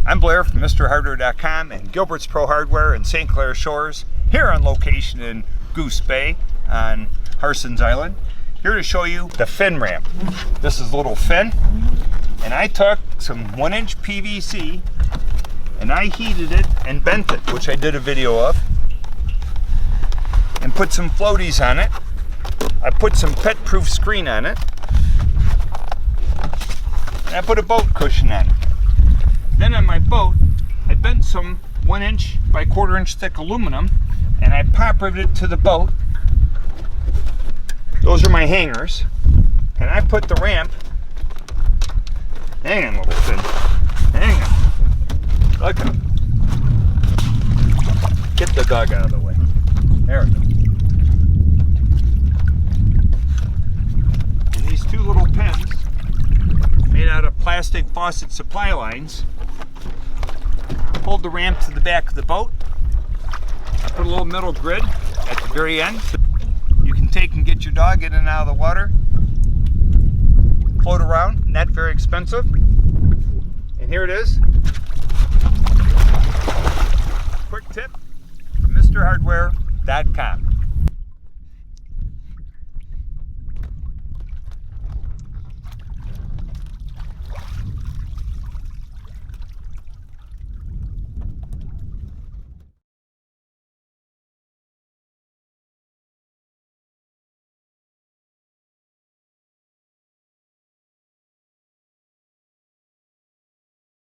I'm Blair from MrHardware.com and Gilbert's Pro Hardware in St. Clair Shores, here on location in Goose Bay on Harson's Island. Here to show you the fin ramp. This is a little fin, and I took some 1-inch PVC and I heated it and bent it, which I did a video of, and put some floaties on it. I put some pet-proof screen on it, and I put a boat cushion on it. Then on my boat, I bent some 1-inch by 1/4-inch thick aluminum, and I pop riveted to the boat. Those are my hangers, and I put the ramp. Hang on, little fin. Hang on. Look at him. Get the dog out of the way. There we go. And these two little pins, made out of plastic faucet supply lines, hold the ramp to the back of the boat. I put a little metal grid at the very end. You can take and get your dog in and out of the water. Float around, not very expensive. And here it is. Quick tip from MrHardware.com.